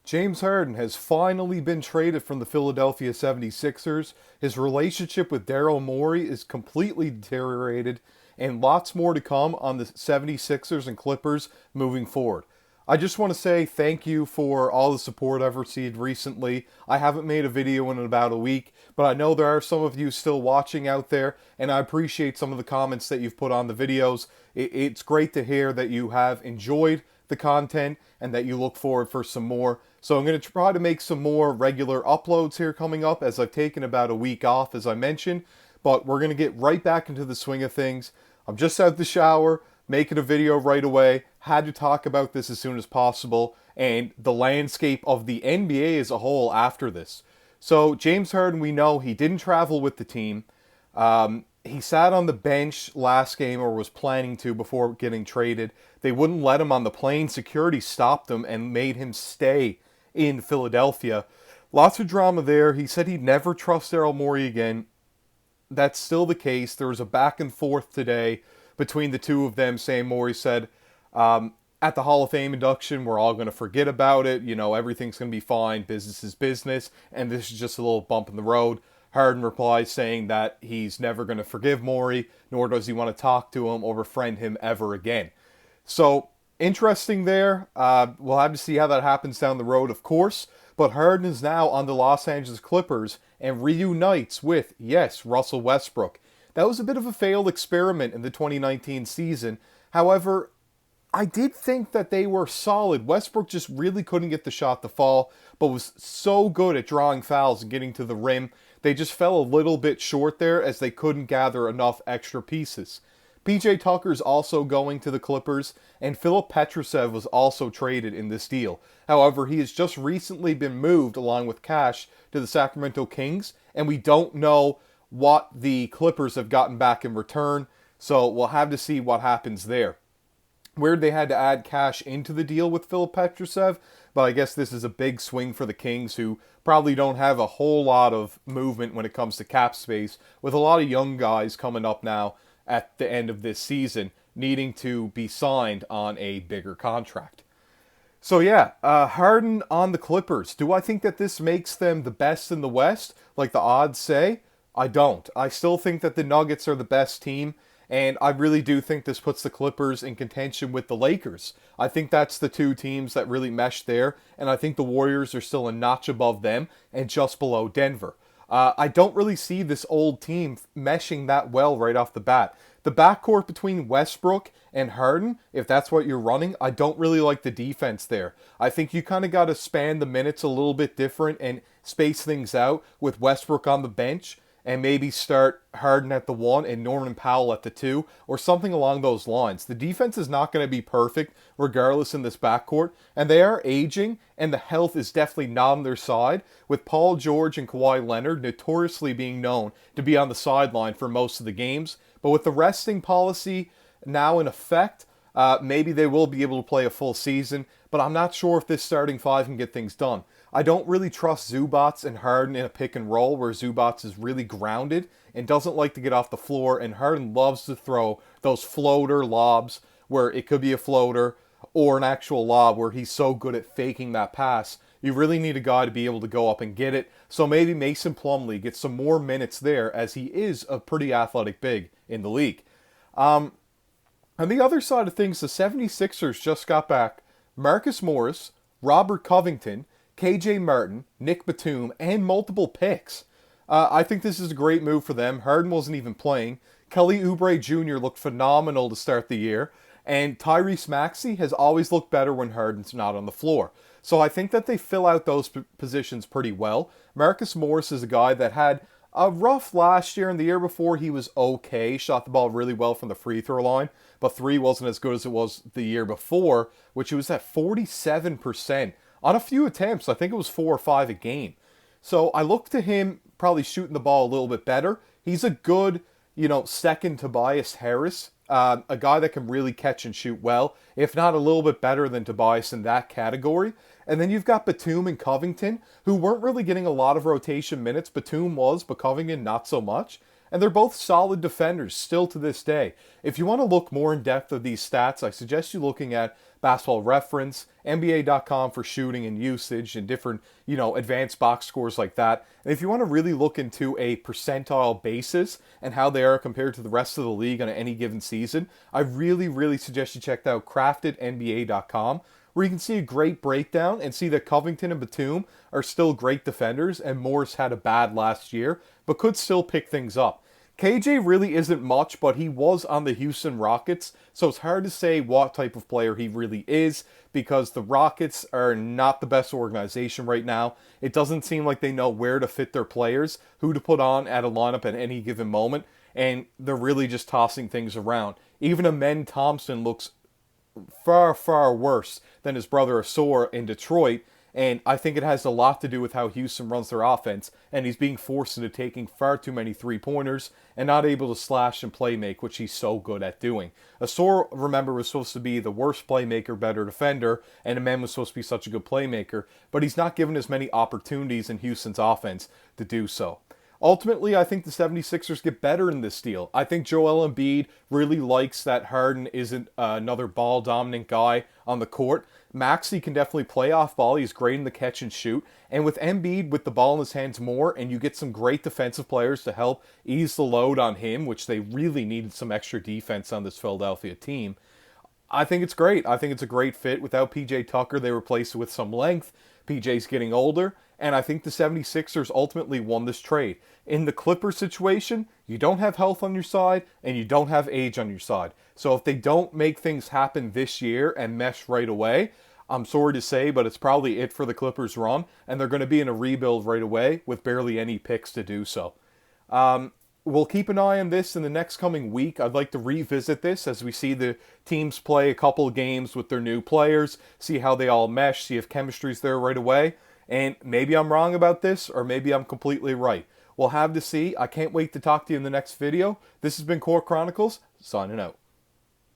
James Harden has finally been traded from the Philadelphia 76ers. His relationship with Daryl Morey is completely deteriorated, and lots more to come on the 76ers and Clippers moving forward. I just want to say thank you for all the support I've received recently. I haven't made a video in about a week, but I know there are some of you still watching out there, and I appreciate some of the comments that you've put on the videos. It's great to hear that you have enjoyed the content and that you look forward for some more. So I'm going to try to make some more regular uploads here coming up, as I've taken about a week off, as I mentioned, but we're going to get right back into the swing of things. I'm just out the shower, making a video right away. Had to talk about this as soon as possible, and the landscape of the NBA as a whole after this. So James Harden, we know he didn't travel with the team. He sat on the bench last game, or was planning to, before getting traded. They wouldn't let him on the plane. Security stopped him and made him stay in Philadelphia. Lots of drama there. He said he'd never trust Daryl Morey again. That's still the case. There was a back and forth today between the two of them, saying Morey said, at the Hall of Fame induction, we're all going to forget about it. You know, everything's going to be fine. Business is business. And this is just a little bump in the road. Harden replies saying that he's never going to forgive Morey, nor does he want to talk to him or befriend him ever again. So, interesting there. We'll have to see how that happens down the road, of course. But Harden is now on the Los Angeles Clippers and reunites with, yes, Russell Westbrook. That was a bit of a failed experiment in the 2019 season. However, I did think that they were solid. Westbrook just really couldn't get the shot to fall, but was so good at drawing fouls and getting to the rim. They just fell a little bit short there, as they couldn't gather enough extra pieces. PJ Tucker's also going to the Clippers, and Filip Petrusev was also traded in this deal. However, he has just recently been moved, along with Cash, to the Sacramento Kings, and we don't know what the Clippers have gotten back in return, so we'll have to see what happens there. Weird they had to add Cash into the deal with Filip Petrusev, but I guess this is a big swing for the Kings, who probably don't have a whole lot of movement when it comes to cap space, with a lot of young guys coming up now at the end of this season, needing to be signed on a bigger contract. So yeah, Harden on the Clippers. Do I think that this makes them the best in the West, like the odds say? I don't. I still think that the Nuggets are the best team, and I really do think this puts the Clippers in contention with the Lakers. I think that's the two teams that really mesh there, and I think the Warriors are still a notch above them and just below Denver. I don't really see this old team meshing that well right off the bat. The backcourt between Westbrook and Harden, if that's what you're running, I don't really like the defense there. I think you kind of got to span the minutes a little bit different and space things out with Westbrook on the bench, and maybe start Harden at the 1 and Norman Powell at the 2, or something along those lines. The defense is not going to be perfect regardless in this backcourt, and they are aging, and the health is definitely not on their side, with Paul George and Kawhi Leonard notoriously being known to be on the sideline for most of the games. But with the resting policy now in effect, maybe they will be able to play a full season, but I'm not sure if this starting five can get things done. I don't really trust Zubac and Harden in a pick and roll, where Zubac is really grounded and doesn't like to get off the floor, and Harden loves to throw those floater lobs where it could be a floater or an actual lob, where he's so good at faking that pass. You really need a guy to be able to go up and get it. So maybe Mason Plumlee gets some more minutes there, as he is a pretty athletic big in the league. On the other side of things, the 76ers just got back Marcus Morris, Robert Covington, KJ Martin, Nick Batum, and multiple picks. I think this is a great move for them. Harden wasn't even playing. Kelly Oubre Jr. looked phenomenal to start the year. And Tyrese Maxey has always looked better when Harden's not on the floor. So I think that they fill out those positions pretty well. Marcus Morris is a guy that had a rough last year, and the year before he was okay. Shot the ball really well from the free throw line, but three wasn't as good as it was the year before, which was at 47%. On a few attempts, I think it was 4 or 5 a game. So I look to him probably shooting the ball a little bit better. He's a good, second Tobias Harris, a guy that can really catch and shoot well, if not a little bit better than Tobias in that category. And then you've got Batum and Covington, who weren't really getting a lot of rotation minutes. Batum was, but Covington not so much. and they're both solid defenders still to this day. If you want to look more in depth of these stats, I suggest you looking at Basketball Reference, NBA.com for shooting and usage, and different, advanced box scores like that. And if you want to really look into a percentile basis and how they are compared to the rest of the league on any given season, I really, really suggest you check out CraftedNBA.com, where you can see a great breakdown and see that Covington and Batum are still great defenders, and Morris had a bad last year, but could still pick things up. KJ really isn't much, but he was on the Houston Rockets, so it's hard to say what type of player he really is, because the Rockets are not the best organization right now. It doesn't seem like they know where to fit their players, who to put on at a lineup at any given moment, and they're really just tossing things around. Even Amen Thompson looks far, far worse than his brother Asor in Detroit, and I think it has a lot to do with how Houston runs their offense, and he's being forced into taking far too many three-pointers and not able to slash and play make, which he's so good at doing. Asor, remember, was supposed to be the worst playmaker, better defender, and Amen was supposed to be such a good playmaker, but he's not given as many opportunities in Houston's offense to do so. Ultimately, I think the 76ers get better in this deal. I think Joel Embiid really likes that Harden isn't another ball-dominant guy on the court. Maxey can definitely play off ball. He's great in the catch and shoot. And with Embiid with the ball in his hands more, and you get some great defensive players to help ease the load on him, which they really needed some extra defense on this Philadelphia team, I think it's great. I think it's a great fit. Without PJ Tucker, they replaced it with some length. PJ's getting older, and I think the 76ers ultimately won this trade. In the Clippers situation, you don't have health on your side, and you don't have age on your side. So if they don't make things happen this year and mesh right away, I'm sorry to say, but it's probably it for the Clippers run, and they're going to be in a rebuild right away with barely any picks to do so. We'll keep an eye on this in the next coming week. I'd like to revisit this as we see the teams play a couple games with their new players, see how they all mesh, see if chemistry's there right away. And maybe I'm wrong about this, or maybe I'm completely right. We'll have to see. I can't wait to talk to you in the next video. This has been Core Chronicles, signing out.